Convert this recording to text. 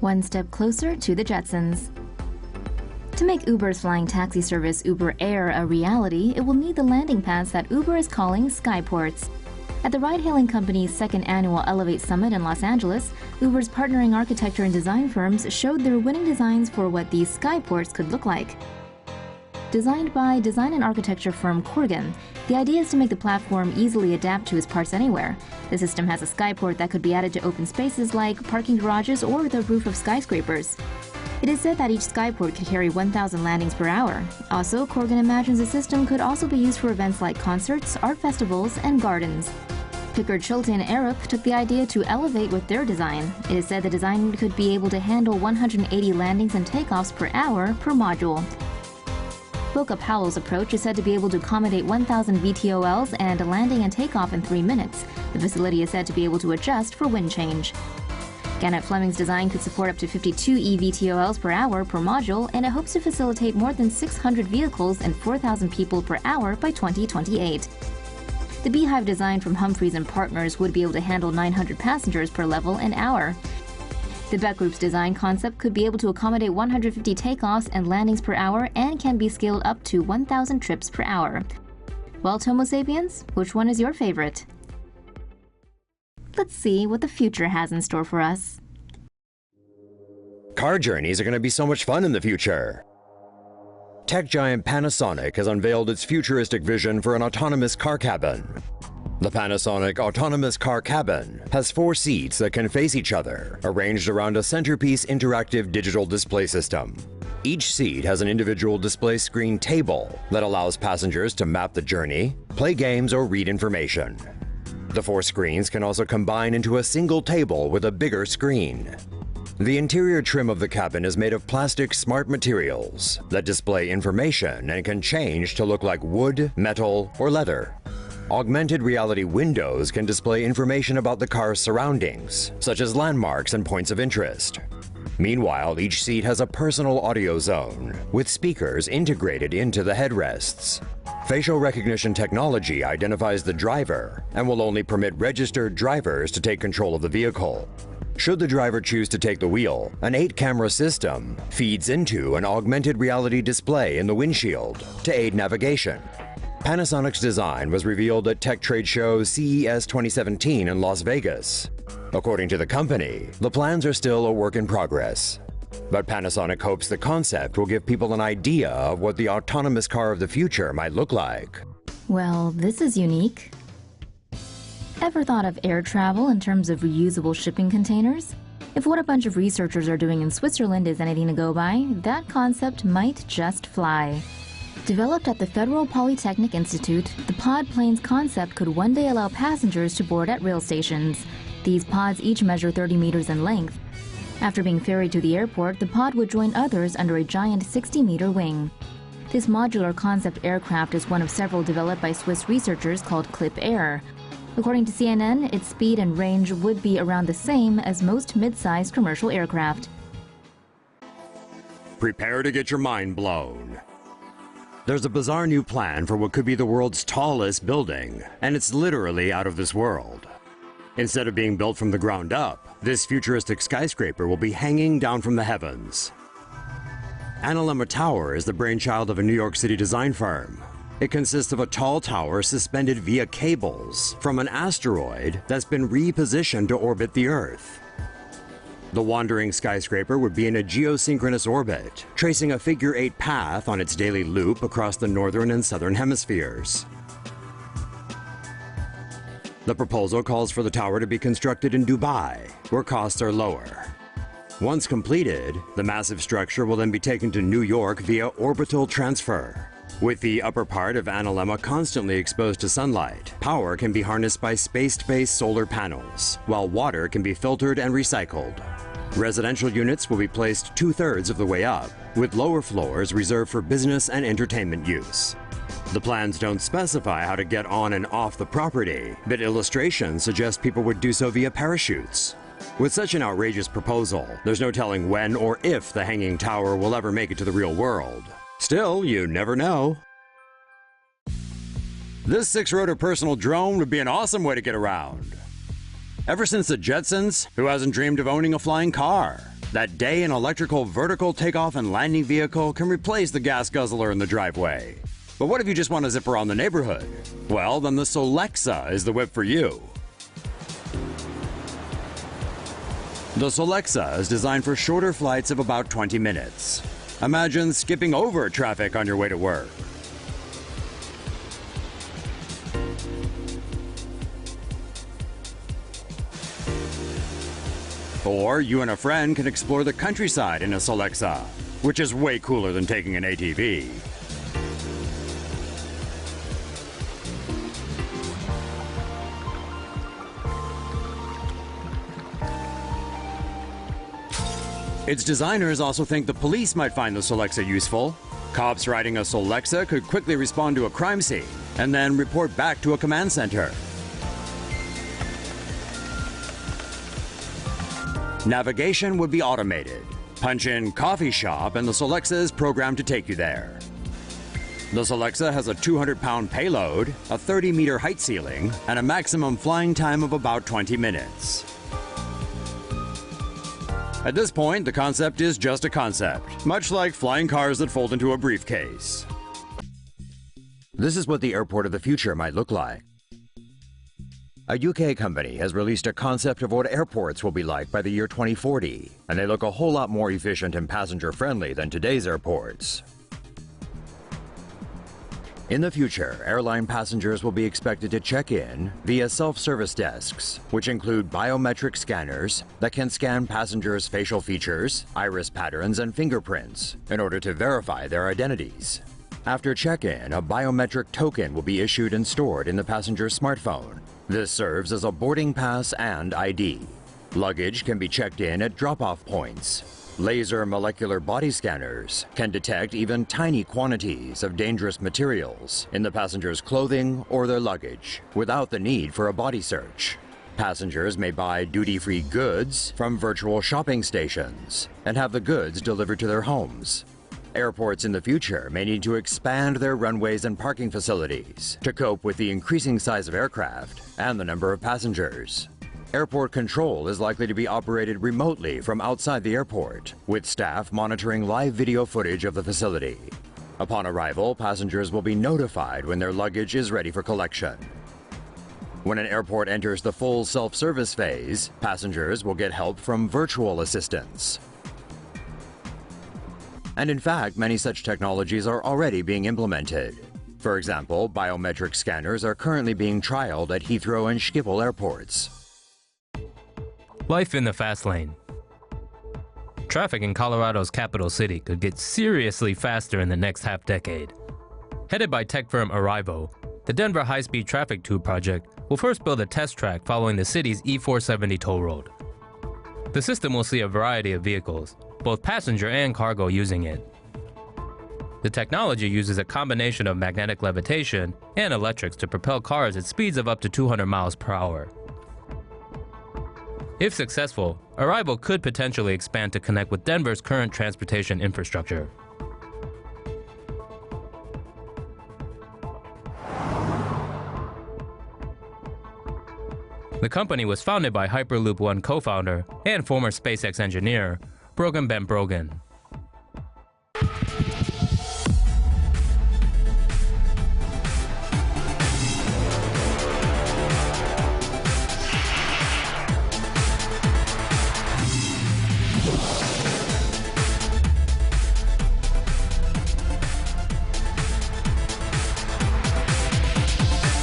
One step closer to the Jetsons. To make Uber's flying taxi service UberAIR a reality, it will need the landing pads that Uber is calling Skyports. At the ride-hailing company's second annual Elevate Summit in Los Angeles, Uber's partnering architecture and design firms showed their winning designs for what these Skyports could look like. Designed by design and architecture firm Corgan, the idea is to make the platform easily adapt to its parts anywhere. The system has a Skyport that could be added to open spaces like parking garages or the roof of skyscrapers. It is said that each Skyport could carry 1,000 landings per hour. Also, Corgan imagines the system could also be used for events like concerts, art festivals, and gardens. Pickard Chilton Arup took the idea to elevate with their design. It is said the design could be able to handle 180 landings and takeoffs per hour per module. Boca Powell's approach is said to be able to accommodate 1,000 VTOLs and a landing and takeoff in 3 minutes. The facility is said to be able to adjust for wind change. Gannett Fleming's design could support up to 52 eVTOLs per hour per module, and it hopes to facilitate more than 600 vehicles and 4,000 people per hour by 2028. The Beehive design from Humphreys and Partners would be able to handle 900 passengers per level an hour. The Beck Group's design concept could be able to accommodate 150 takeoffs and landings per hour and can be scaled up to 1,000 trips per hour. Well, Tomo Sapiens, which one is your favorite? Let's see what the future has in store for us. Car journeys are going to be so much fun in the future. Tech giant PANASONIC has unveiled its futuristic vision for an autonomous car cabin. The Panasonic Autonomous Car Cabin has 4 seats that can face each other, arranged around a centerpiece interactive digital display system. Each seat has an individual display screen table that allows passengers to map the journey, play games, or read information. The 4 screens can also combine into a single table with a bigger screen. The interior trim of the cabin is made of plastic smart materials that display information and can change to look like wood, metal, or leather. Augmented reality windows can display information about the car's surroundings, such as landmarks and points of interest. Meanwhile, each seat has a personal audio zone, with speakers integrated into the headrests. Facial recognition technology identifies the driver and will only permit registered drivers to take control of the vehicle. Should the driver choose to take the wheel, an 8-camera system feeds into an augmented reality display in the windshield to aid navigation. Panasonic's design was revealed at tech trade show CES 2017 in Las Vegas. According to the company, the plans are still a work in progress. But Panasonic hopes the concept will give people an idea of what the autonomous car of the future might look like. Well, this is unique. Ever thought of air travel in terms of reusable shipping containers? If what a bunch of researchers are doing in Switzerland is anything to go by, that concept might just fly. Developed at the Federal Polytechnic Institute, the pod planes concept could one day allow passengers to board at rail stations. These pods each measure 30 meters in length. After being ferried to the airport, the pod would join others under a giant 60-meter wing. This modular concept aircraft is one of several developed by Swiss researchers called ClipAir. According to CNN, its speed and range would be around the same as most mid-sized commercial aircraft. Prepare to get your mind blown. There's a bizarre new plan for what could be the world's tallest building, and it's literally out of this world. Instead of being built from the ground up, this futuristic skyscraper will be hanging down from the heavens. Analemma Tower is the brainchild of a New York City design firm. It consists of a tall tower suspended via cables from an asteroid that's been repositioned to orbit the Earth. The wandering skyscraper would be in a geosynchronous orbit, tracing a figure-8 path on its daily loop across the northern and southern hemispheres. The proposal calls for the tower to be constructed in Dubai, where costs are lower. Once completed, the massive structure will then be taken to New York via orbital transfer. With the upper part of Analemma constantly exposed to sunlight, power can be harnessed by space-based solar panels, while water can be filtered and recycled. Residential units will be placed 2/3 of the way up, with lower floors reserved for business and entertainment use. The plans don't specify how to get on and off the property, but illustrations suggest people would do so via parachutes. With such an outrageous proposal, there's no telling when or if the hanging tower will ever make it to the real world. Still, you never know. This 6-rotor personal drone would be an awesome way to get around. Ever since the Jetsons, who hasn't dreamed of owning a flying car? That day an electrical vertical takeoff and landing vehicle can replace the gas guzzler in the driveway. But what if you just want to zip around the neighborhood? Well, then the Solexa is the whip for you. The Solexa is designed for shorter flights of about 20 minutes. Imagine skipping over traffic on your way to work. Or you and a friend can explore the countryside in a Solexa, which is way cooler than taking an ATV. Its designers also think the police might find the Solexa useful. Cops riding a Solexa could quickly respond to a crime scene and then report back to a command center. Navigation would be automated. Punch in coffee shop and the Solexa is programmed to take you there. The Solexa has a 200-pound payload, a 30-meter height ceiling, and a maximum flying time of about 20 minutes. At this point, the concept is just a concept, much like flying cars that fold into a briefcase. This is what the airport of the future might look like. A UK company has released a concept of what airports will be like by the year 2040, and they look a whole lot more efficient and passenger-friendly than today's airports. In the future, airline passengers will be expected to check in via self-service desks, which include biometric scanners that can scan passengers' facial features, iris patterns, and fingerprints in order to verify their identities. After check-in, a biometric token will be issued and stored in the passenger's smartphone. This serves as a boarding pass and ID. Luggage can be checked in at drop-off points. Laser molecular body scanners can detect even tiny quantities of dangerous materials in the passenger's clothing or their luggage without the need for a body search. Passengers may buy duty-free goods from virtual shopping stations and have the goods delivered to their homes. Airports in the future may need to expand their runways and parking facilities to cope with the increasing size of aircraft and the number of passengers. Airport control is likely to be operated remotely from outside the airport, with staff monitoring live video footage of the facility. Upon arrival, passengers will be notified when their luggage is ready for collection. When an airport enters the full self-service phase, passengers will get help from virtual assistants. And in fact, many such technologies are already being implemented. For example, biometric scanners are currently being trialed at Heathrow and Schiphol airports. Life in the fast lane. Traffic in Colorado's capital city could get seriously faster in the next half-decade. Headed by tech firm Arrivo, the Denver High-Speed Traffic Tube project will first build a test track following the city's E470 toll road. The system will see a variety of vehicles, both passenger and cargo, using it. The technology uses a combination of magnetic levitation and electrics to propel cars at speeds of up to 200 miles per hour. If successful, Arrival could potentially expand to connect with Denver's current transportation infrastructure. The company was founded by Hyperloop One co-founder and former SpaceX engineer, Brogan Ben Brogan.